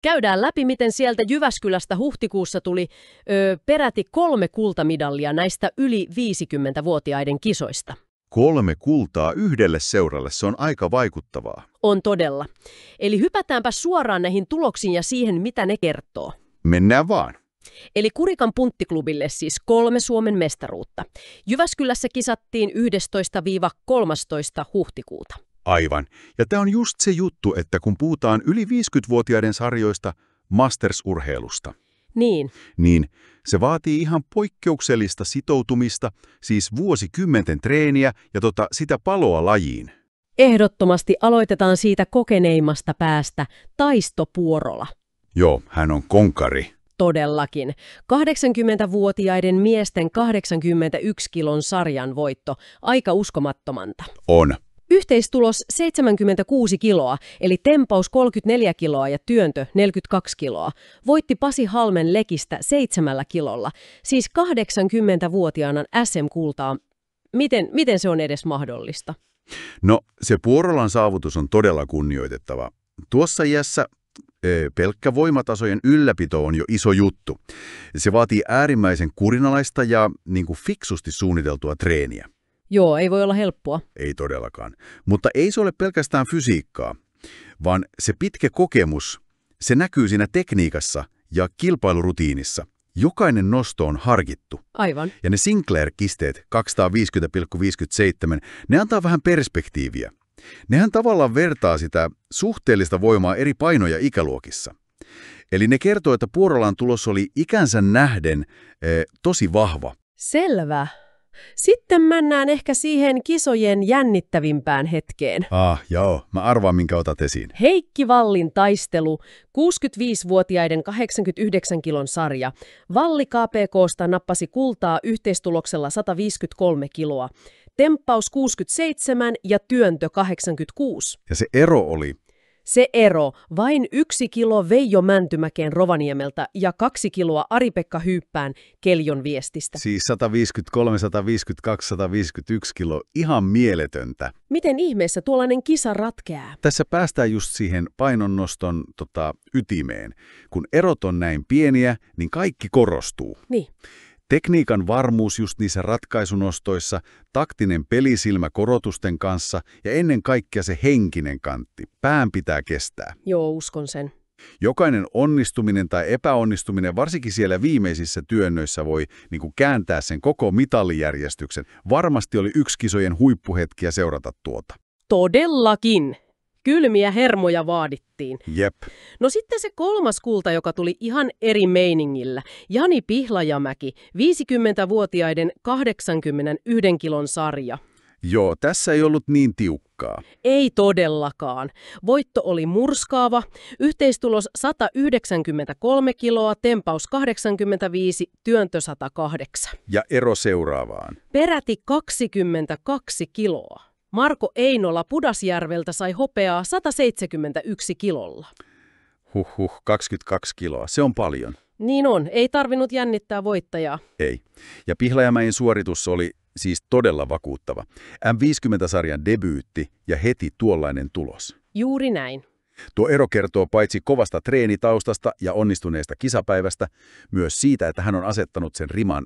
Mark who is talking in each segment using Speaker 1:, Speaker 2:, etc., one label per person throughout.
Speaker 1: Käydään läpi, miten sieltä Jyväskylästä huhtikuussa tuli peräti 3 kultamidallia näistä yli 50-vuotiaiden kisoista.
Speaker 2: 3 kultaa yhdelle seuralle, se on aika vaikuttavaa.
Speaker 1: On todella. Eli hypätäänpä suoraan näihin tuloksiin ja siihen, mitä ne kertoo.
Speaker 2: Mennään vaan.
Speaker 1: Eli Kurikan punttiklubille siis 3 Suomen mestaruutta. Jyväskylässä kisattiin 11–13 huhtikuuta.
Speaker 2: Aivan. Ja tämä on just se juttu, että kun puhutaan yli 50-vuotiaiden sarjoista, Masters-urheilusta, niin se vaatii ihan poikkeuksellista sitoutumista, siis vuosikymmenten treeniä ja sitä paloa lajiin.
Speaker 1: Ehdottomasti aloitetaan siitä kokeneimmasta päästä, Taisto Puorola.
Speaker 2: Joo, hän on konkari.
Speaker 1: Todellakin. 80-vuotiaiden miesten 81 kilon sarjan voitto. Aika uskomattomanta.
Speaker 2: On.
Speaker 1: Yhteistulos 76 kiloa, eli tempaus 34 kiloa ja työntö 42 kiloa. Voitti Pasi Halmen Lekistä 7 kilolla, siis 80-vuotiaana SM-kultaa. Miten se on edes mahdollista?
Speaker 2: No, se Puorolan saavutus on todella kunnioitettava. Tuossa iässä pelkkä voimatasojen ylläpito on jo iso juttu. Se vaatii äärimmäisen kurinalaista ja fiksusti suunniteltua treeniä.
Speaker 1: Joo, ei voi olla helppoa.
Speaker 2: Ei todellakaan. Mutta ei se ole pelkästään fysiikkaa, vaan se pitkä kokemus, se näkyy siinä tekniikassa ja kilpailurutiinissa. Jokainen nosto on harkittu.
Speaker 1: Aivan.
Speaker 2: Ja ne Sinclair-kisteet 250,57, ne antaa vähän perspektiiviä. Nehän tavallaan vertaa sitä suhteellista voimaa eri painoja ikäluokissa. Eli ne kertoo, että Puorolan tulos oli ikänsä nähden tosi vahva.
Speaker 1: Selvä. Sitten mennään ehkä siihen kisojen jännittävimpään hetkeen.
Speaker 2: Joo. Mä arvaan, minkä otat esiin.
Speaker 1: Heikki Vallin taistelu, 65-vuotiaiden 89 kilon sarja. Valli KPK:sta nappasi kultaa yhteistuloksella 153 kiloa. Temppaus 67 ja työntö 86.
Speaker 2: Ja se ero oli?
Speaker 1: Se ero, vain 1 kilo Veijo Mäntymäkeen Rovaniemeltä ja 2 kiloa Ari-Pekka Hyyppään Keljon Viestistä.
Speaker 2: Siis 153, 152, 151 kiloa, ihan mieletöntä.
Speaker 1: Miten ihmeessä tuollainen kisa ratkeaa?
Speaker 2: Tässä päästään just siihen painonnoston ytimeen. Kun erot on näin pieniä, niin kaikki korostuu.
Speaker 1: Niin.
Speaker 2: Tekniikan varmuus just niissä ratkaisunostoissa, taktinen pelisilmä korotusten kanssa ja ennen kaikkea se henkinen kantti. Pään pitää kestää.
Speaker 1: Joo, uskon sen.
Speaker 2: Jokainen onnistuminen tai epäonnistuminen, varsinkin siellä viimeisissä työnnöissä, voi kääntää sen koko mitallijärjestyksen. Varmasti oli yksi kisojen huippuhetkiä seurata tuota.
Speaker 1: Todellakin. Kylmiä hermoja vaadittiin.
Speaker 2: Jep.
Speaker 1: No sitten se 3. kulta, joka tuli ihan eri meiningillä. Jani Pihlajamäki, 50-vuotiaiden 81 kilon sarja.
Speaker 2: Joo, tässä ei ollut niin tiukkaa.
Speaker 1: Ei todellakaan. Voitto oli murskaava, yhteistulos 193 kiloa, tempaus 85, työntö 108.
Speaker 2: Ja ero seuraavaan.
Speaker 1: Peräti 22 kiloa. Marko Einola Pudasjärveltä sai hopeaa 171 kilolla.
Speaker 2: 22 kiloa. Se on paljon.
Speaker 1: Niin on. Ei tarvinnut jännittää voittajaa.
Speaker 2: Ei. Ja Pihlajamäen suoritus oli siis todella vakuuttava. M50-sarjan debyytti ja heti tuollainen tulos.
Speaker 1: Juuri näin.
Speaker 2: Tuo ero kertoo paitsi kovasta treenitaustasta ja onnistuneesta kisapäivästä, myös siitä, että hän on asettanut sen riman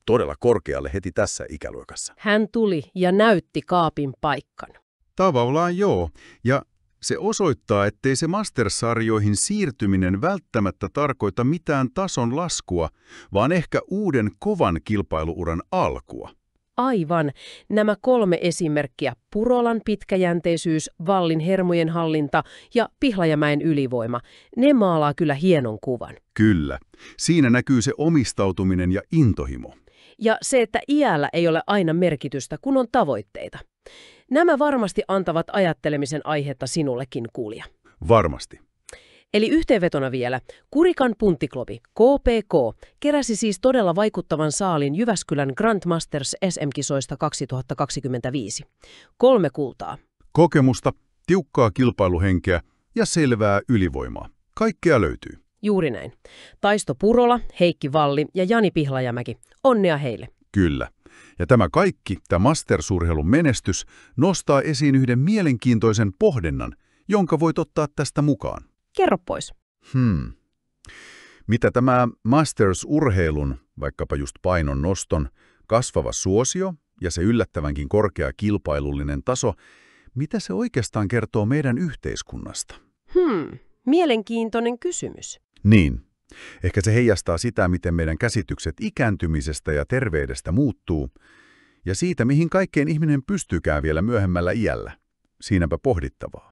Speaker 2: todella korkealle heti tässä ikäluokassa.
Speaker 1: Hän tuli ja näytti kaapin paikkan.
Speaker 2: Tavallaan joo. Ja se osoittaa, ettei se Masters-sarjoihin siirtyminen välttämättä tarkoita mitään tason laskua, vaan ehkä uuden kovan kilpailuuran alkua.
Speaker 1: Aivan. Nämä 3 esimerkkiä, Purolan pitkäjänteisyys, Vallin hermojen hallinta ja Pihlajamäen ylivoima, ne maalaa kyllä hienon kuvan.
Speaker 2: Kyllä. Siinä näkyy se omistautuminen ja intohimo.
Speaker 1: Ja se, että iällä ei ole aina merkitystä, kun on tavoitteita. Nämä varmasti antavat ajattelemisen aihetta sinullekin, kuulija.
Speaker 2: Varmasti.
Speaker 1: Eli yhteenvetona vielä, Kurikan punttiklubi, KPK, keräsi siis todella vaikuttavan saalin Jyväskylän Grand Masters SM-kisoista 2025. 3 kultaa.
Speaker 2: Kokemusta, tiukkaa kilpailuhenkeä ja selvää ylivoimaa. Kaikkea löytyy.
Speaker 1: Juuri näin. Taisto Purola, Heikki Valli ja Jani Pihlajamäki. Onnea heille.
Speaker 2: Kyllä. Ja tämä kaikki, tämä Masters-urheilun menestys, nostaa esiin yhden mielenkiintoisen pohdinnan, jonka voit ottaa tästä mukaan.
Speaker 1: Kerro pois.
Speaker 2: Mitä tämä Masters-urheilun, vaikkapa just painon noston, kasvava suosio ja se yllättävänkin korkea kilpailullinen taso, mitä se oikeastaan kertoo meidän yhteiskunnasta?
Speaker 1: Mielenkiintoinen kysymys.
Speaker 2: Niin. Ehkä se heijastaa sitä, miten meidän käsitykset ikääntymisestä ja terveydestä muuttuu, ja siitä, mihin kaikkeen ihminen pystykään vielä myöhemmällä iällä. Siinäpä pohdittavaa.